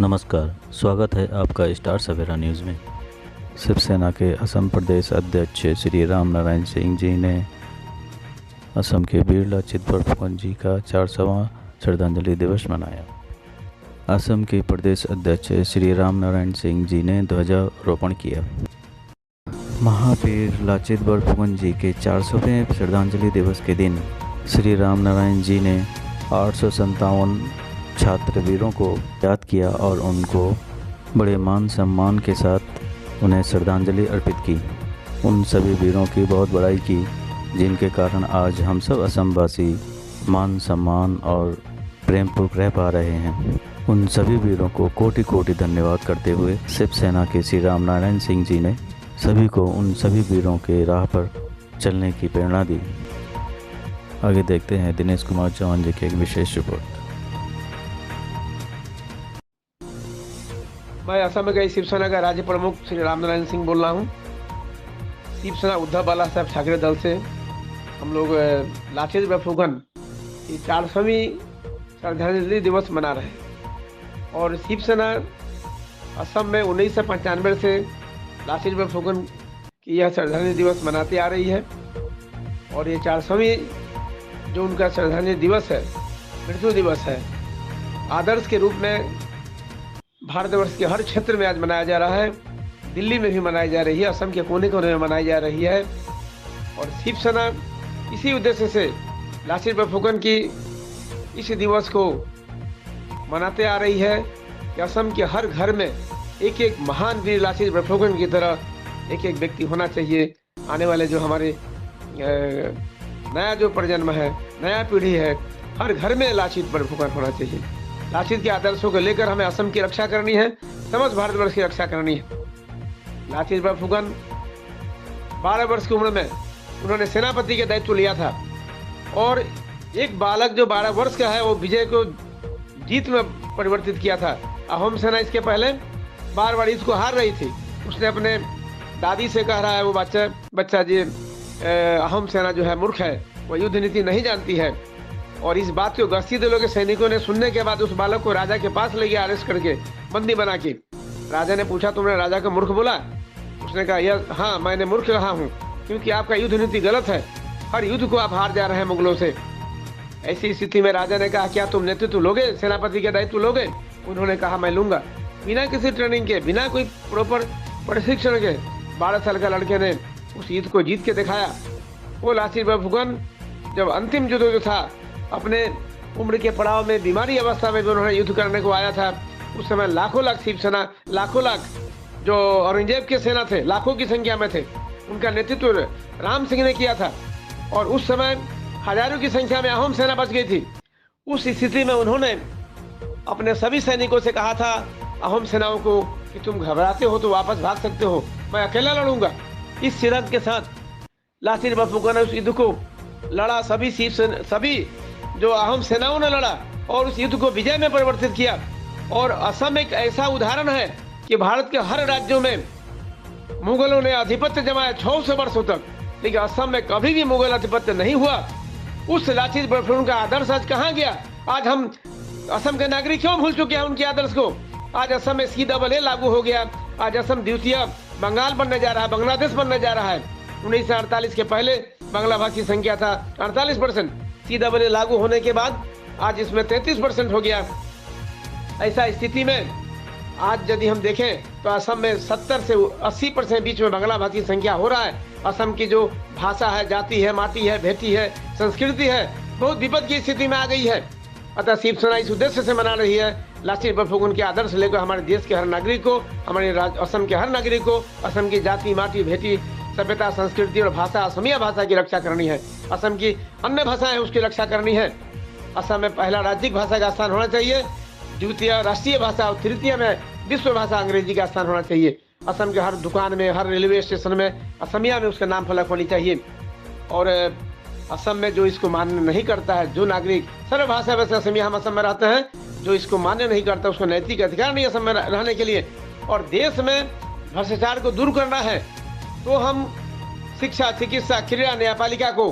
नमस्कार, स्वागत है आपका स्टार सवेरा न्यूज़ में। शिवसेना के असम प्रदेश अध्यक्ष श्री राम नारायण सिंह जी ने असम के वीर लाचित बरफुकन जी का 400वां श्रद्धांजलि दिवस मनाया। असम के प्रदेश अध्यक्ष श्री राम नारायण सिंह जी ने ध्वजारोपण किया। महावीर लाचित बरफुकन जी के 400वें श्रद्धांजलि दिवस के दिन श्री राम नारायण जी ने 857 छात्र वीरों को याद किया और उनको बड़े मान सम्मान के साथ उन्हें श्रद्धांजलि अर्पित की। उन सभी वीरों की बहुत बड़ाई की जिनके कारण आज हम सब असमवासी मान सम्मान और प्रेम पूर्वक रह पा रहे हैं। उन सभी वीरों को कोटि कोटि धन्यवाद करते हुए शिवसेना के श्री राम नारायण सिंह जी ने सभी को उन सभी वीरों के राह पर चलने की प्रेरणा दी। आगे देखते हैं दिनेश कुमार चौहान जी की एक विशेष रिपोर्ट। मैं असम के शिवसेना का राज्य प्रमुख श्री राम नारायण सिंह बोल रहा हूँ। शिवसेना उद्धव बाला साहब ठाकरे दल से हम लोग लाचित बरफुकन की 400वीं श्रद्धांजलि दिवस मना रहे हैं और शिवसेना असम में 1995 से लाचित बरफुकन की यह श्रद्धांजलि दिवस मनाती आ रही है और ये 400वीं जो उनका श्रद्धांजलि दिवस है, मृत्यु दिवस है, आदर्श के रूप में भारतवर्ष के हर क्षेत्र में आज मनाया जा रहा है। दिल्ली में भी मनाई जा रही है, असम के कोने कोने में मनाई जा रही है और शिवसेना इसी उद्देश्य से लाचित बरफुकन की इस दिवस को मनाते आ रही है कि असम के हर घर में एक एक महान वीर लाचित बरफुकन की तरह एक एक व्यक्ति होना चाहिए। आने वाले जो हमारे नया जो प्रजन्म है, नया पीढ़ी है, हर घर में लाचित बरफुकन होना चाहिए। लाचित के आदर्शों को लेकर हमें असम की रक्षा करनी है, समस्त भारतवर्ष की रक्षा करनी है। लाचित बरफुकन 12 वर्ष की उम्र में उन्होंने सेनापति के दायित्व लिया था और एक बालक जो 12 वर्ष का है वो विजय को जीत में परिवर्तित किया था। अहोम सेना इसके पहले बार बार इसको हार रही थी। उसने अपने दादी से कह रहा है वो बच्चा जी अहोम सेना जो है मूर्ख है, वो युद्ध नीति नहीं जानती है। और इस बात को गश्ती दलों के सैनिकों ने सुनने के बाद उस बालक को राजा के पास ले गया, अरेस्ट करके बंदी बना के। राजा ने पूछा तुमने राजा को मूर्ख बोला? उसने कहा यह हाँ, मैंने मूर्ख कहा हूँ क्योंकि आपका युद्ध नीति गलत है, हर युद्ध को आप हार जा रहे हैं मुगलों से। ऐसी स्थिति में राजा ने कहा क्या तुम नेतृत्व लोगे, सेनापति का दायित्व लोगे? उन्होंने कहा मैं लूंगा। बिना किसी ट्रेनिंग के, बिना कोई प्रॉपर प्रशिक्षण के 12 साल का लड़के ने उस युद्ध को जीत के दिखाया। वो लाचित बरफुकन जब अंतिम युद्ध जो था, अपने उम्र के पड़ाव में बीमारी अवस्था में भी उन्होंने युद्ध करने को आया था। उस समय लाखों लाख शिवसेना, लाखों लाख जो औरंगजेब के सेना थे, लाखों की संख्या में थे, उनका नेतृत्व राम सिंह ने किया था और उस समय हजारों की संख्या में अहोम सेना बच गई थी। उस स्थिति में उन्होंने अपने सभी सैनिकों से कहा था, अहोम सेनाओं को, कि तुम घबराते हो तो वापस भाग सकते हो, मैं अकेला लड़ूंगा। इस सिद्धांत के साथ लाचित बरफुकन ने उस युद्ध को लड़ा। सभी जो अहोम सेनाओं ने लड़ा और उस युद्ध को विजय में परिवर्तित किया। और असम एक ऐसा उदाहरण है कि भारत के हर राज्यों में मुगलों ने आधिपत्य जमाया 600 वर्षों तक, लेकिन असम में कभी भी मुगल आधिपत्य नहीं हुआ। उस लाचित बरफुकन का आदर्श आज कहाँ गया? आज हम असम के नागरिक क्यों भूल चुके हैं उनके आदर्श को? आज असम में CAA लागू हो गया। आज असम द्वितीय बंगाल बनने जा रहा है, बांग्लादेश बनने जा रहा है। 1948 के पहले बांग्ला भाषी संख्या था 48%, CAA लागू होने के बाद आज इसमें 33% हो गया। ऐसा स्थिति में आज यदि हम देखें तो असम में 70 से 80% बीच में बांग्ला भाषी संख्या हो रहा है। असम की जो भाषा है, जाति है, माटी है, भेटी है, संस्कृति है, बहुत विपद की स्थिति में आ गई है। अतः शिवसेना इस उद्देश्य से मना रही है लाचित बरफुकन के आदर्श लेकर हमारे देश के हर नागरिक को, हमारे असम के हर नागरिक को असम की जाति, माटी, भेटी, सभ्यता, संस्कृति और भाषा, असमिया भाषा की रक्षा करनी है। असम की अन्य भाषाएं उसकी रक्षा करनी है। असम में पहला राज्यिक भाषा का स्थान होना चाहिए, द्वितीय राष्ट्रीय भाषा और तृतीय में विश्व भाषा अंग्रेजी का स्थान होना चाहिए। असम के हर दुकान में, हर रेलवे स्टेशन में असमिया में उसका नाम फलक होनी चाहिए। और असम में जो इसको मान्य नहीं करता है, जो नागरिक, सर्वभाषा वैसे असमिया हम असम में रहते हैं, जो इसको मान्य नहीं करता उसको नैतिक अधिकार नहीं असम में रहने के लिए। और देश में भ्रष्टाचार को दूर करना है तो हम शिक्षा, चिकित्सा, क्रीड़ा, न्यायपालिका को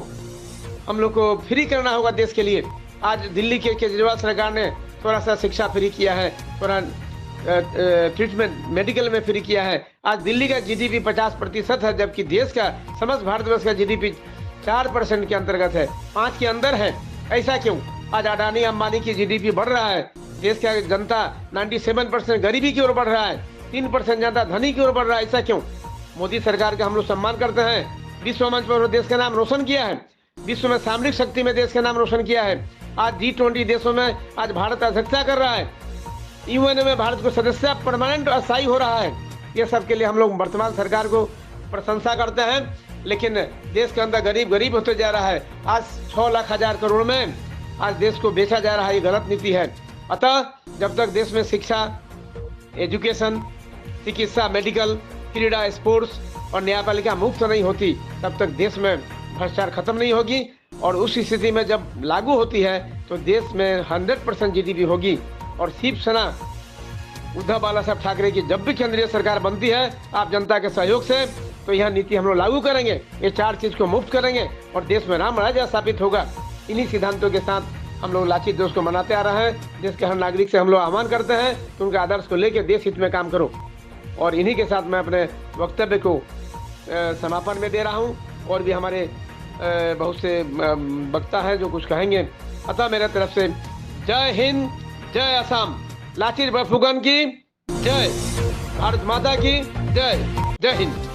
हम लोग को फ्री करना होगा देश के लिए। आज दिल्ली के केजरीवाल सरकार ने थोड़ा सा शिक्षा फ्री किया है, थोड़ा ट्रीटमेंट मेडिकल में फ्री किया है। आज दिल्ली का जीडीपी 50% है, जबकि देश का समस्त भारतवर्ष का जीडीपी 4% के अंतर्गत है, 5 के अंदर है। ऐसा क्यों? आज अडानी अंबानी की जीडीपी बढ़ रहा है, देश का जनता 97% गरीबी की ओर बढ़ रहा है, 3% जनता धनी की ओर बढ़ रहा है। ऐसा क्यों? मोदी सरकार का हम लोग सम्मान करते हैं। विश्व मंच पर देश का नाम रोशन किया है, विश्व में सामरिक शक्ति में देश का नाम रोशन किया है। आज G20 देशों में आज भारत अध्यक्षता कर रहा है, यूएन में भारत को सदस्य परमानेंट अस्थायी हो रहा है। ये सब के लिए हम लोग वर्तमान सरकार को प्रशंसा करते हैं, लेकिन देश के अंदर गरीब होते जा रहा है। आज 6 लाख हजार करोड़ में आज देश को बेचा जा रहा है, ये गलत नीति है। अतः जब तक देश में शिक्षा, एजुकेशन, चिकित्सा, मेडिकल, क्रीड़ा, स्पोर्ट्स और न्यायपालिका मुफ्त नहीं होती, तब तक देश में भ्रष्टाचार खत्म नहीं होगी। और उस स्थिति में जब लागू होती है तो देश में 100% जीडीपी होगी। और शिवसेना उद्धव बाला साहब ठाकरे की जब भी केंद्रीय सरकार बनती है, आप जनता के सहयोग से, तो यह नीति हम लोग लागू करेंगे। ये 4 चीज को मुफ्त करेंगे और देश में राम राज्य स्थापित होगा। इन्हीं सिद्धांतों के साथ हम लोग लाचित दिवस को मनाते आ रहे हैं, जिसके हर नागरिक से हम लोग आह्वान करते हैं कि उनके आदर्श को लेकर देश हित में काम करो। और इन्हीं के साथ मैं अपने वक्तव्य को समापन में दे रहा हूँ। और भी हमारे बहुत से वक्ता हैं जो कुछ कहेंगे। अतः मेरे तरफ से जय हिंद, जय असम, लाचित बरफुकन की जय, भारत माता की जय, जय हिंद।